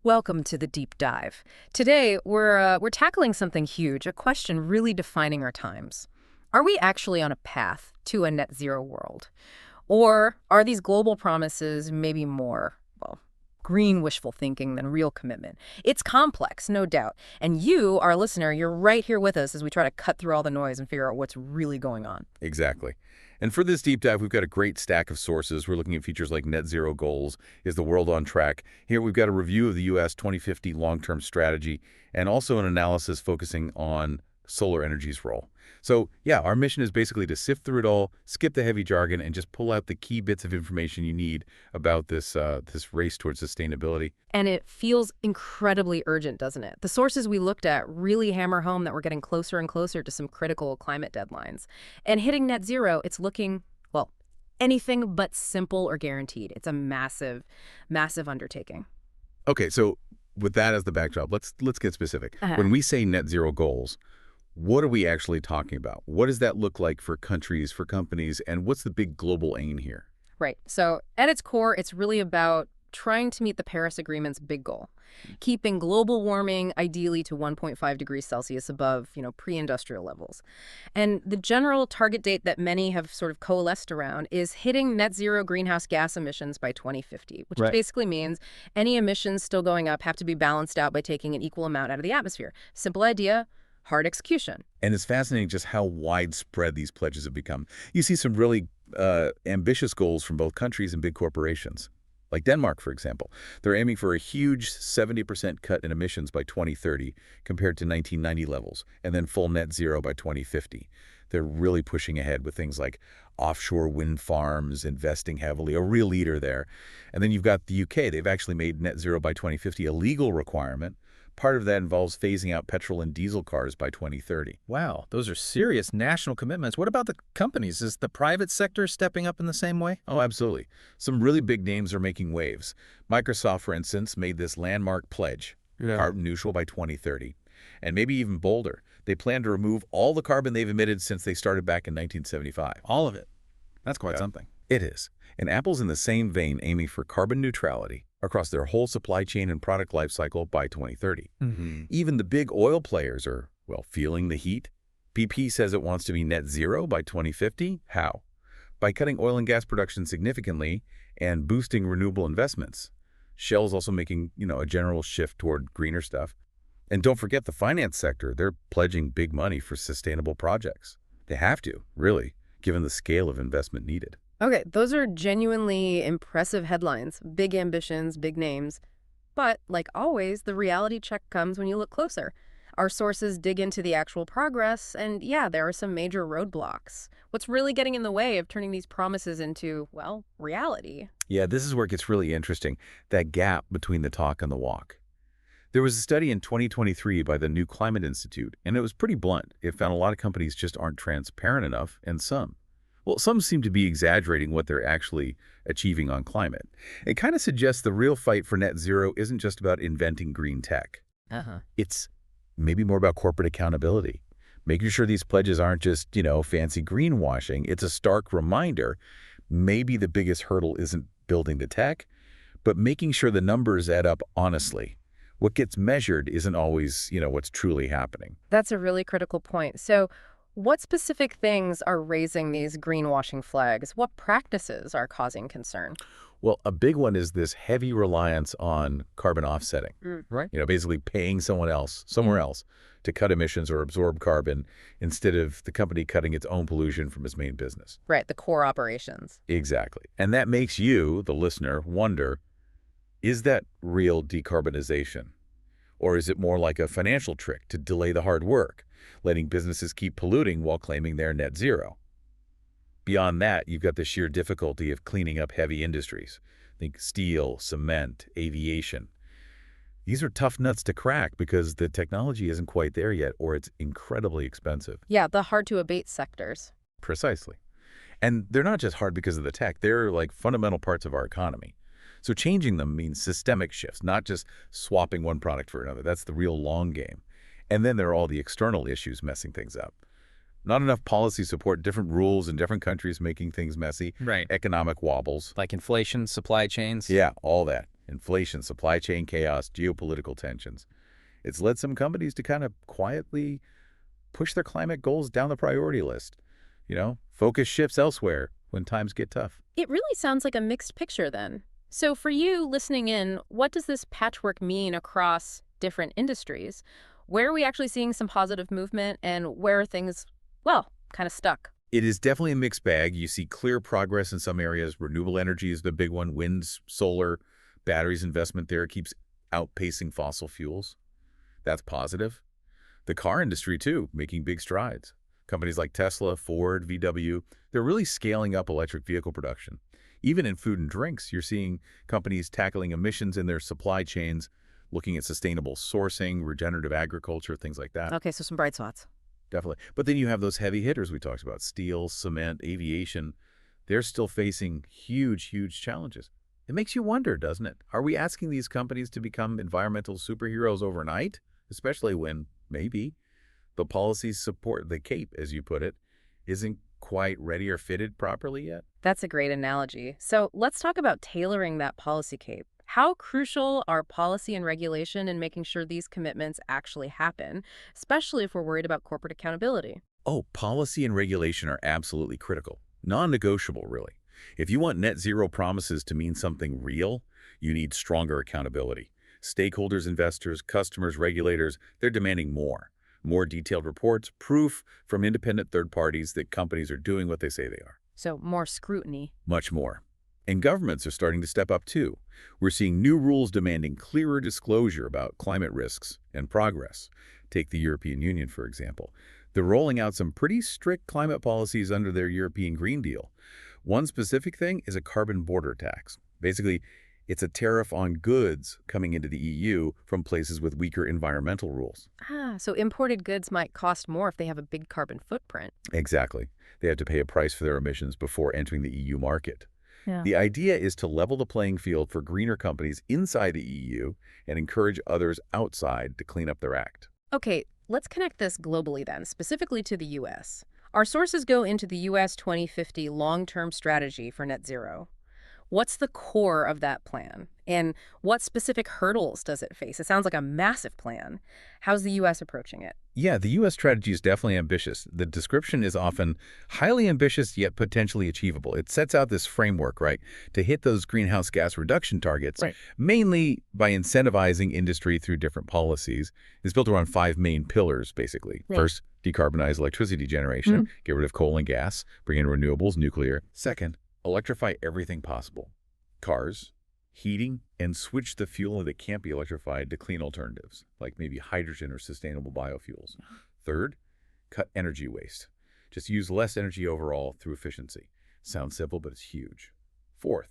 Welcome to the deep dive. Today, we're tackling something huge, a question really defining our times. Are we actually on a path to a net zero world? Or are these global promises maybe more, well, green wishful thinking than real commitment? It's complex, no doubt. And you, our listener, you're right here with us as we try to cut through all the noise and figure out what's really going on. Exactly. And for this deep dive, we've got a great stack of sources. We're looking at features like net zero goals, is the world on track? Here we've got a review of the U.S. 2050 long-term strategy, and also an analysis focusing on solar energy's role. So yeah, our mission is basically to sift through it all, skip the heavy jargon, and just pull out the key bits of information you need about this race towards sustainability. And it feels incredibly urgent, doesn't it? The sources we looked at really hammer home that we're getting closer and closer to some critical climate deadlines. And hitting net zero, it's looking, well, anything but simple or guaranteed. It's a massive, massive undertaking. Okay, so with that as the backdrop, let's get specific. Uh-huh. When we say net zero goals, what are we actually talking about? What does that look like for countries, for companies, and what's the big global aim here? Right. So at its core, it's really about trying to meet the Paris Agreement's big goal, keeping global warming ideally to 1.5 degrees Celsius above, pre-industrial levels. And the general target date that many have sort of coalesced around is hitting net zero greenhouse gas emissions by 2050, which Right. basically means any emissions still going up have to be balanced out by taking an equal amount out of the atmosphere. Simple idea, hard execution. And it's fascinating just how widespread these pledges have become. You see some really ambitious goals from both countries and big corporations. Like Denmark, for example. They're aiming for a huge 70% cut in emissions by 2030 compared to 1990 levels, and then full net zero by 2050. They're really pushing ahead with things like offshore wind farms, investing heavily, a real leader there. And then you've got the UK. They've actually made net zero by 2050 a legal requirement. Part of that involves phasing out petrol and diesel cars by 2030. Wow, those are serious national commitments. What about the companies? Is the private sector stepping up in the same way? Oh, absolutely. Some really big names are making waves. Microsoft, for instance, made this landmark pledge, carbon neutral by 2030. And maybe even bolder, they plan to remove all the carbon they've emitted since they started back in 1975. All of it. That's quite something. It is. And Apple's in the same vein, aiming for carbon neutrality across their whole supply chain and product life cycle by 2030. Even the big oil players are, well, feeling the heat. BP says it wants to be net zero by 2050. How? By cutting oil and gas production significantly and boosting renewable investments. Shell's also making, a general shift toward greener stuff. And don't forget the finance sector. They're pledging big money for sustainable projects. They have to, really, given the scale of investment needed. Okay, those are genuinely impressive headlines, big ambitions, big names. But, like always, the reality check comes when you look closer. Our sources dig into the actual progress, and yeah, there are some major roadblocks. What's really getting in the way of turning these promises into, well, reality? Yeah, this is where it gets really interesting, that gap between the talk and the walk. There was a study in 2023 by the New Climate Institute, and it was pretty blunt. It found a lot of companies just aren't transparent enough, and some seem to be exaggerating what they're actually achieving on climate. It kind of suggests the real fight for net zero isn't just about inventing green tech. It's maybe more about corporate accountability, making sure these pledges aren't just, fancy greenwashing. It's a stark reminder maybe the biggest hurdle isn't building the tech, but making sure the numbers add up honestly. What gets measured isn't always, what's truly happening. That's a really critical point. So what specific things are raising these greenwashing flags? What practices are causing concern? Well, a big one is this heavy reliance on carbon offsetting. Right. Basically paying someone else, somewhere else, to cut emissions or absorb carbon instead of the company cutting its own pollution from its main business. Right, the core operations. Exactly. And that makes you, the listener, wonder, is that real decarbonization? Or is it more like a financial trick to delay the hard work, letting businesses keep polluting while claiming they're net zero? Beyond that, you've got the sheer difficulty of cleaning up heavy industries. Think steel, cement, aviation. These are tough nuts to crack because the technology isn't quite there yet, or it's incredibly expensive. Yeah, the hard-to-abate sectors. Precisely. And they're not just hard because of the tech. They're like fundamental parts of our economy. So changing them means systemic shifts, not just swapping one product for another. That's the real long game. And then there are all the external issues messing things up. Not enough policy support, different rules in different countries making things messy. Right. Economic wobbles. Like inflation, supply chains. Yeah, all that. Inflation, supply chain chaos, geopolitical tensions. It's led some companies to kind of quietly push their climate goals down the priority list. Focus shifts elsewhere when times get tough. It really sounds like a mixed picture then. So for you listening in, what does this patchwork mean across different industries? Where are we actually seeing some positive movement and where are things, well, kind of stuck? It is definitely a mixed bag. You see clear progress in some areas. Renewable energy is the big one. Wind, solar, batteries investment there keeps outpacing fossil fuels. That's positive. The car industry, too, making big strides. Companies like Tesla, Ford, VW, they're really scaling up electric vehicle production. Even in food and drinks, you're seeing companies tackling emissions in their supply chains, looking at sustainable sourcing, regenerative agriculture, things like that. Okay, so some bright spots. Definitely. But then you have those heavy hitters we talked about, steel, cement, aviation. They're still facing huge, huge challenges. It makes you wonder, doesn't it? Are we asking these companies to become environmental superheroes overnight? Especially when, maybe, the policies support the cape, as you put it, isn't quite ready or fitted properly yet? That's a great analogy. So let's talk about tailoring that policy cape. How crucial are policy and regulation in making sure these commitments actually happen, especially if we're worried about corporate accountability? Oh, policy and regulation are absolutely critical. Non-negotiable, really. If you want net zero promises to mean something real, you need stronger accountability. Stakeholders, investors, customers, regulators, they're demanding more. More detailed reports, proof from independent third parties that companies are doing what they say they are. So more scrutiny. Much more. And governments are starting to step up too. We're seeing new rules demanding clearer disclosure about climate risks and progress. Take the European Union, for example. They're rolling out some pretty strict climate policies under their European Green Deal. One specific thing is a carbon border tax. Basically, it's a tariff on goods coming into the EU from places with weaker environmental rules. So imported goods might cost more if they have a big carbon footprint. Exactly. They have to pay a price for their emissions before entering the EU market. Yeah. The idea is to level the playing field for greener companies inside the EU and encourage others outside to clean up their act. Okay, let's connect this globally then, specifically to the U.S. Our sources go into the U.S. 2050 long-term strategy for net zero. What's the core of that plan? And what specific hurdles does it face? It sounds like a massive plan. How's the U.S. approaching it? Yeah, the U.S. strategy is definitely ambitious. The description is often highly ambitious yet potentially achievable. It sets out this framework, right, to hit those greenhouse gas reduction targets, Right. mainly by incentivizing industry through different policies. It's built around 5 main pillars, basically. Right. First, decarbonize electricity generation, get rid of coal and gas, bring in renewables, nuclear. Second, electrify everything possible. Cars, heating, and switch the fuel that can't be electrified to clean alternatives, like maybe hydrogen or sustainable biofuels. Third, cut energy waste. Just use less energy overall through efficiency. Sounds simple, but it's huge. Fourth,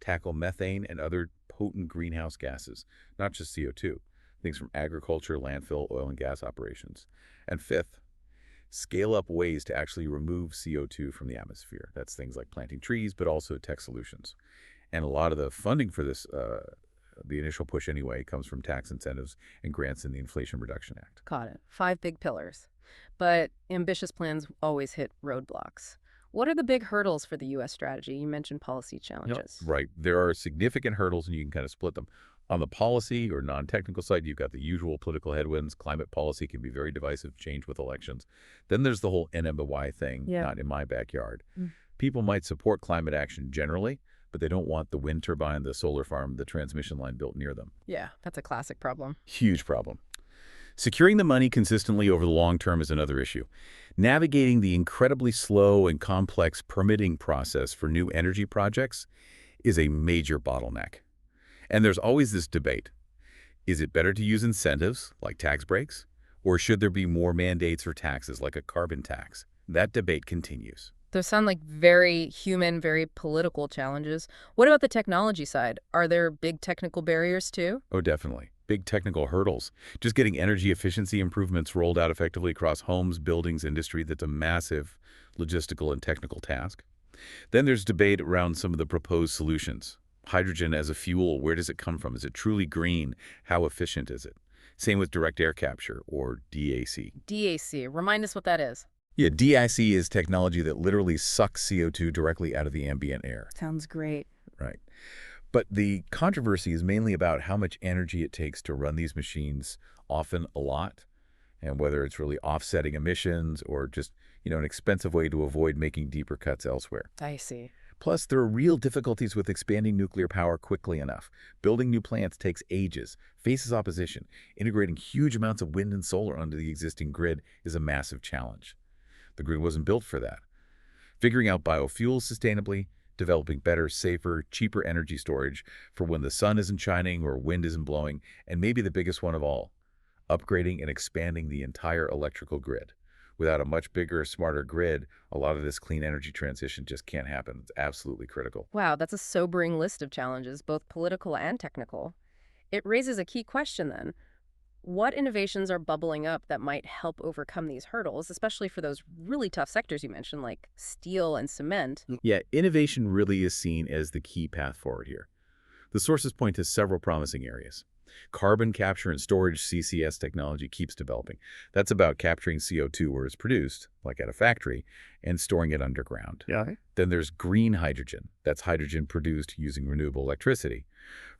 tackle methane and other potent greenhouse gases, not just CO2, things from agriculture, landfill, oil and gas operations. And fifth, scale up ways to actually remove CO2 from the atmosphere. That's things like planting trees, but also tech solutions. And a lot of the funding for this, the initial push anyway, comes from tax incentives and grants in the Inflation Reduction Act. Got it. 5 big pillars. But ambitious plans always hit roadblocks. What are the big hurdles for the U.S. strategy? You mentioned policy challenges. Right. There are significant hurdles, and you can kind of split them. On the policy or non-technical side, you've got the usual political headwinds. Climate policy can be very divisive, change with elections. Then there's the whole NMBY thing, Yeah. not in my backyard. People might support climate action generally, but they don't want the wind turbine, the solar farm, the transmission line built near them. Yeah, that's a classic problem. Huge problem. Securing the money consistently over the long term is another issue. Navigating the incredibly slow and complex permitting process for new energy projects is a major bottleneck. And there's always this debate. Is it better to use incentives, like tax breaks, or should there be more mandates or taxes, like a carbon tax? That debate continues. Those sound like very human, very political challenges. What about the technology side? Are there big technical barriers too? Oh, definitely. Big technical hurdles. Just getting energy efficiency improvements rolled out effectively across homes, buildings, industry, that's a massive logistical and technical task. Then there's debate around some of the proposed solutions. Hydrogen as a fuel, where does it come from? Is it truly green? How efficient is it? Same with direct air capture, or DAC. DAC, remind us what that is. Yeah, DAC is technology that literally sucks CO2 directly out of the ambient air. Sounds great. Right. But the controversy is mainly about how much energy it takes to run these machines, often a lot, and whether it's really offsetting emissions or just, an expensive way to avoid making deeper cuts elsewhere. I see. Plus, there are real difficulties with expanding nuclear power quickly enough. Building new plants takes ages, faces opposition. Integrating huge amounts of wind and solar onto the existing grid is a massive challenge. The grid wasn't built for that. Figuring out biofuels sustainably, developing better, safer, cheaper energy storage for when the sun isn't shining or wind isn't blowing, and maybe the biggest one of all, upgrading and expanding the entire electrical grid. Without a much bigger, smarter grid, a lot of this clean energy transition just can't happen. It's absolutely critical. Wow, that's a sobering list of challenges, both political and technical. It raises a key question then. What innovations are bubbling up that might help overcome these hurdles, especially for those really tough sectors you mentioned, like steel and cement? Yeah, innovation really is seen as the key path forward here. The sources point to several promising areas. Carbon capture and storage CCS technology keeps developing. That's about capturing CO2 where it's produced, like at a factory, and storing it underground. Yeah. Then there's green hydrogen. That's hydrogen produced using renewable electricity.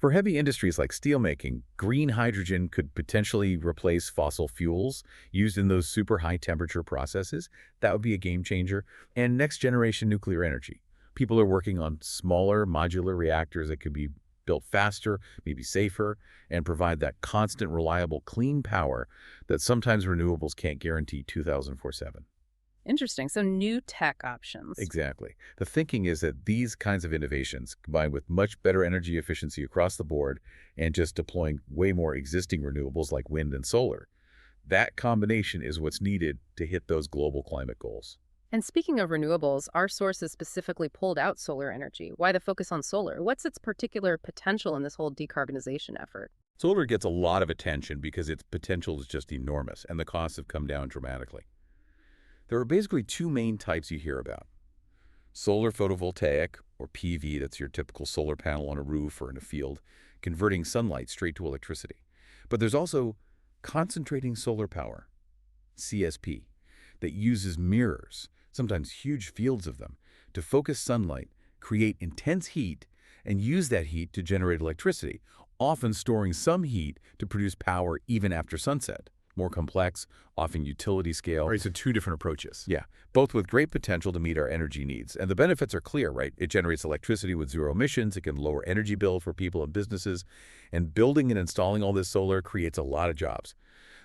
For heavy industries like steelmaking, green hydrogen could potentially replace fossil fuels used in those super high temperature processes. That would be a game changer. And next generation nuclear energy. People are working on smaller modular reactors that could be built faster, maybe safer, and provide that constant, reliable, clean power that sometimes renewables can't guarantee 2004/7. Interesting. So new tech options. Exactly. The thinking is that these kinds of innovations, combined with much better energy efficiency across the board and just deploying way more existing renewables like wind and solar, that combination is what's needed to hit those global climate goals. And speaking of renewables, our sources specifically pulled out solar energy. Why the focus on solar? What's its particular potential in this whole decarbonization effort? Solar gets a lot of attention because its potential is just enormous and the costs have come down dramatically. There are basically two main types you hear about. Solar photovoltaic, or PV, that's your typical solar panel on a roof or in a field, converting sunlight straight to electricity. But there's also concentrating solar power, CSP, that uses mirrors, sometimes huge fields of them, to focus sunlight, create intense heat, and use that heat to generate electricity, often storing some heat to produce power even after sunset. More complex, often utility scale. Right, so two different approaches. Yeah, both with great potential to meet our energy needs. And the benefits are clear, right? It generates electricity with zero emissions. It can lower energy bill for people and businesses. And building and installing all this solar creates a lot of jobs.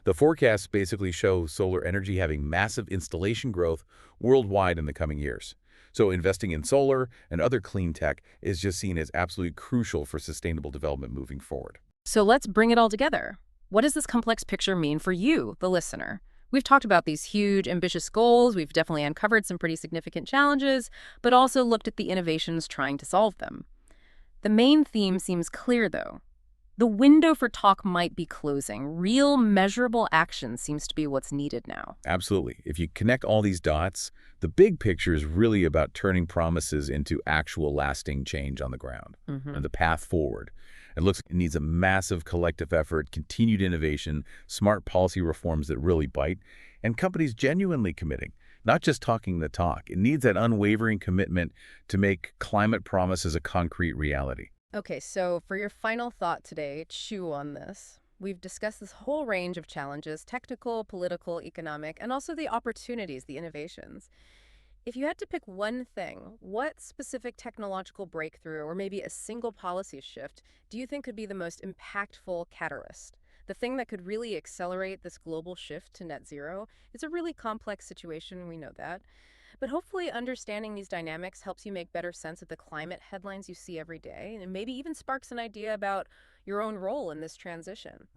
The forecasts basically show solar energy having massive installation growth worldwide in the coming years. So investing in solar and other clean tech is just seen as absolutely crucial for sustainable development moving forward. So let's bring it all together. What does this complex picture mean for you, the listener? We've talked about these huge, ambitious goals. We've definitely uncovered some pretty significant challenges, but also looked at the innovations trying to solve them. The main theme seems clear, though. The window for talk might be closing. Real, measurable action seems to be what's needed now. Absolutely. If you connect all these dots, the big picture is really about turning promises into actual lasting change on the ground and the path forward. It looks like it needs a massive collective effort, continued innovation, smart policy reforms that really bite, and companies genuinely committing, not just talking the talk. It needs that unwavering commitment to make climate promises a concrete reality. Okay, so for your final thought today, chew on this. We've discussed this whole range of challenges, technical, political, economic, and also the opportunities, the innovations. If you had to pick one thing, what specific technological breakthrough or maybe a single policy shift do you think could be the most impactful catalyst? The thing that could really accelerate this global shift to net zero? It's a really complex situation, we know that. But hopefully understanding these dynamics helps you make better sense of the climate headlines you see every day and maybe even sparks an idea about your own role in this transition.